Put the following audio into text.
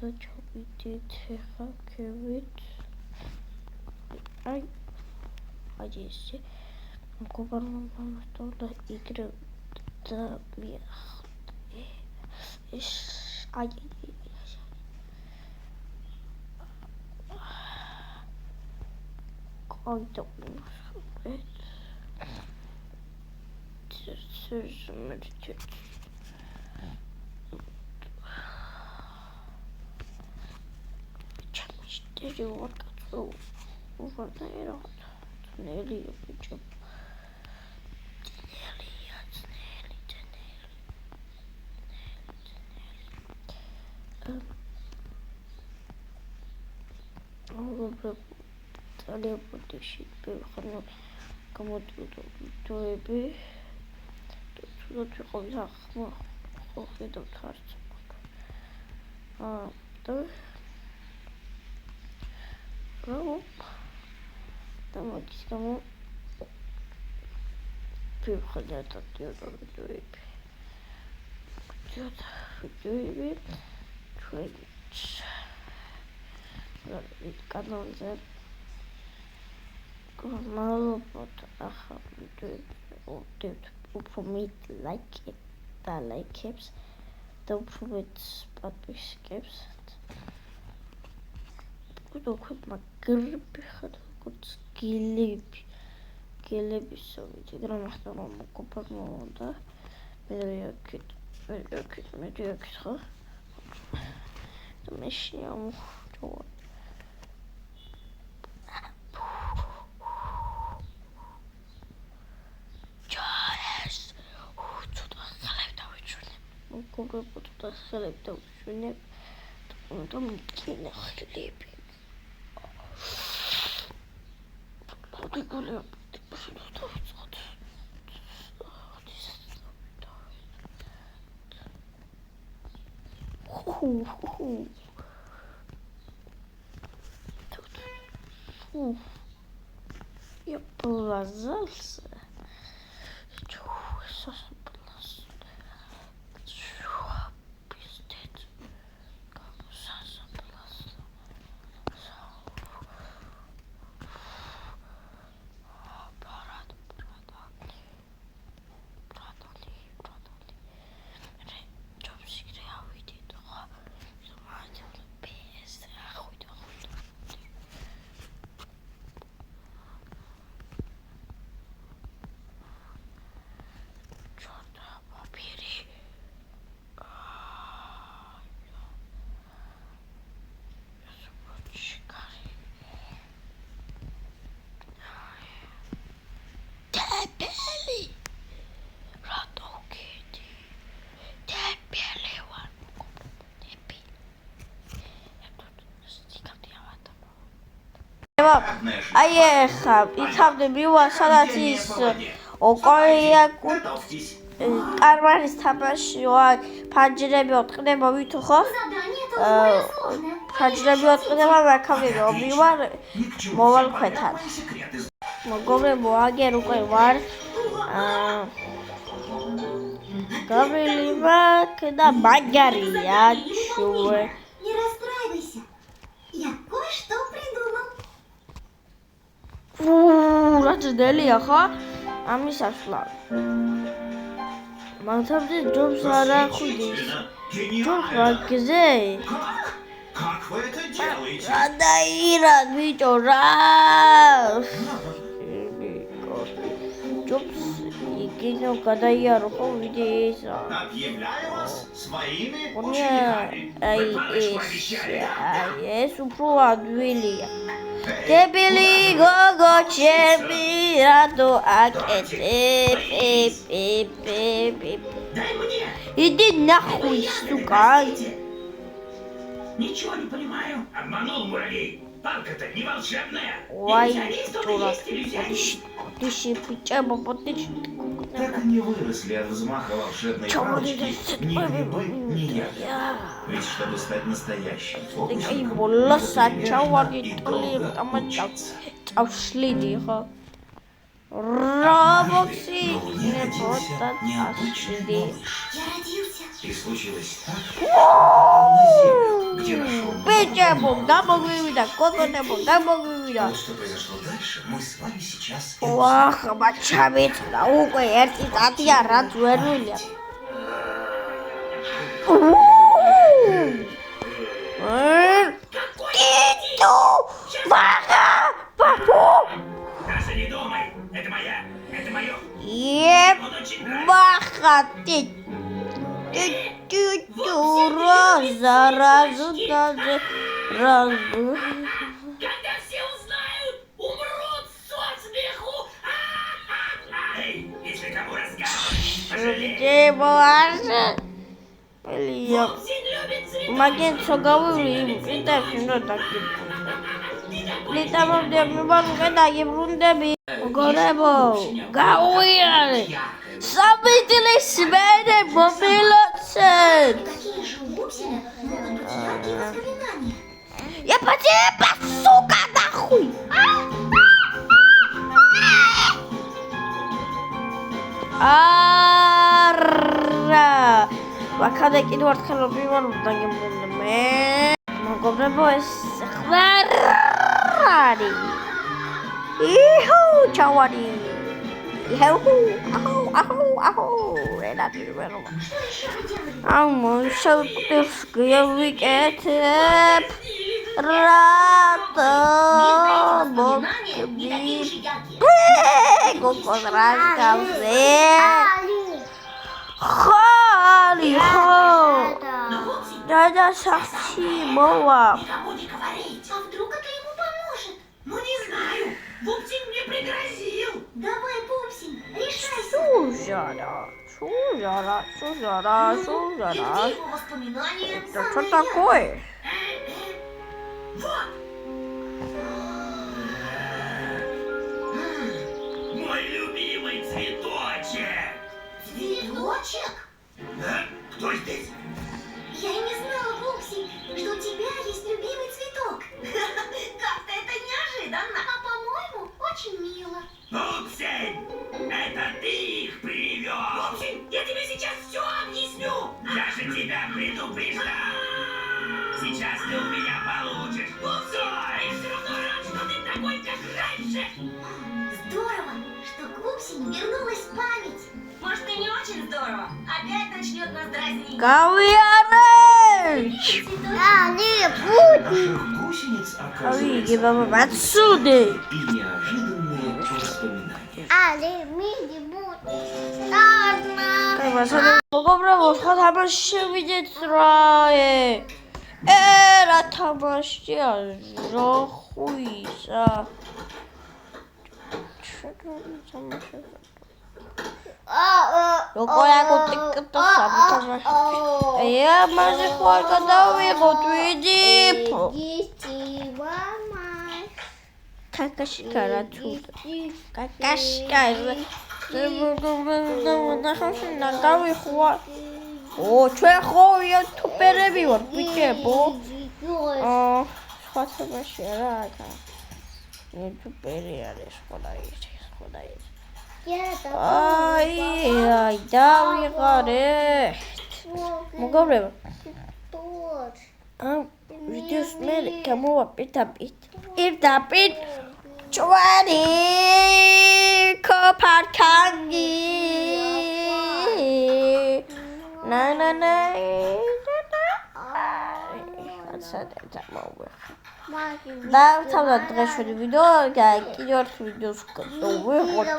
და ჩავიდით ახლა ქევით აი ესე მეგობარმა მომსწორდა იგრე და მიახტე ეს აი და ძალიან პოტიში ხანო გამოდიოდა ვიდეოები და ვიყავით ახლა ხედავთ არც და მაგის გამო ვიყავით ვიდეოები ჩვენ კანონზე მალობოთ ახლა ვიდეოები უფრო მეტ ლაიქებს და ლაიქებს და უფრო მეტ პატივისკებს უკვე მაგრები ხარ როგორც გელების ვიცი რა მახსოვს რომ მეგობარმა და მე აქეთ ხო და მე შეამოხტო მეგობრებო და ხელები დავუშვენებ და მიკინა ხლები გულია я полазался აი ახლა იქამდე მივა სადაც ის ოკოიაკუ კარმანის თამაში ფანჯრები ოტყდება ვითო ხო ფანჯრები ოტყდება აქამდე მივარ მოვალ ქვეთან მოგობრებო აგერ უკვე ვარ გავრილი მაქ და მაგარია ჩუე Не расстраивайся. Я кое-что придумал. რა ძნელია ხო? ამის ასვლა. მანთამდე ჯობს არ ახვიდეს. ჯობს მაგზე. Как вы это делаете? გადაირა ბიჭო რა. ჯობს იგინო გადაიარო ხო ვიდეისა. Объявляю вас своими Нет, учениками. Вы ай обещали. ეს უფრო ადვილია. დებილი გოგო ჩემი რატო აკეთებ Дай мне. იდი ნახვის სუკა Ничего не понимаю. Обманул муравей. Палка-то не волшебная. Ой, Нельзя лист дурак. увидеть или взять. души пичемо потич Так и не выросли от взмаха волшебной палочки ни грибы, ни ягоды. Ведь чтобы стать настоящим აი фокусником, ბოლა нужно საჩავარი тренироваться и ტოლი пробовать, ამაჭა учиться. წავშლიდი ხო რა Бокси мне не родился будут необычный отошли. малыш. Я родился. И случилось так, что попал на землю, где нашел много Петя, новых Богдан друзей. Богвивида, Кокоте, Богдан Богвивида. Вот что произошло дальше, мы с вами сейчас и Вах, мачамит, наука, ერთი დათია, რაც ვერ ვილია. Киту! Бага! Папу! Даже не думай, это моя, это мое. Еп! Он очень нравится. Баха! Ты! Разу, разу. Когда все узнают, умрут со смеху. Эй, если кому рассказывать, пожалей. Где боже? Блин. Пупсик любит цветы. Маген სოგავი ვიდებში ნო დაგიბრუნდები. ლიტამამდე მიბანუკე დაგიბრუნდები. მოგონებო, გაუიარე. საბიტლის მერე მომილოცეთ. Какие же у Бубсина могут быть яркие воспоминания? Я потепа, сука, нахуй. Ара. ვახადე კიდევ ერთხელ მივარ დაგიბრუნდე მე. მოგობრებო ეს ხვარი. იჰუ, ჩავარი. იჰუ, აჰუ, რედაკი ვერომა. Что еще вы делали? აუ მოშევტირს გევიკეთებ. რატო მოგდი? გოგოს რას გავზე? ხალი ხო? დადა სახში მოვა. Никому не говорить. А вдруг это ему поможет? Ну не знаю. Пупсик мне пригрозил. Давай, Пупсин, решайся. Сужара. И где его воспоминания? Это что такое? Вот. Мой любимый цветочек. Цветочек? Да? Кто здесь? Я и не знала, Пупси, что у тебя есть любимый цветок. Как-то это неожиданно. А по-моему, очень мило. Пупсик, это ты их привез. Пупсик, я тебе сейчас все объясню. Я же тебя предупреждал. Сейчас ты у меня получишь. Все, и все равно рад, что ты такой, как раньше. Здорово, что к Пупсине вернулась память. Может, и не очень здорово. Опять начнет нас дразнить. გავიარე! Наших гусениц, გავიგე оказывается, ბაბა მაცუდე. и неожиданные воспоминания. კაი, მასალა მოგობრებო, სხვა თამაში შევიდეთ რა. რა თამაშია? ჟოხუისა. როგორ აკუტიკტო სამთამაშო. ამაზე ხო არ გადავიღოთ, ვიდიფ. კაკაში გარაცუდა. კაკაში გარ. ნახავში ნაგავიხვა. ჩვენ ხო იუთუბერები ვარ, ბიჭებო. სხვა თამაშია რა აქა. იუთუბერი არის ხოლმე. აი, დავიღარე. მოგობრებო. ვიდეოს მე გამოვაპირდაპირთ. პირდაპირ ჩვენი კოპარკანგი. ნა. ასადა მოვა. დავთავაზეთ დღეშვენი ვიდეო და კიდევ ერთ ვიდეოს გადავიღოთ.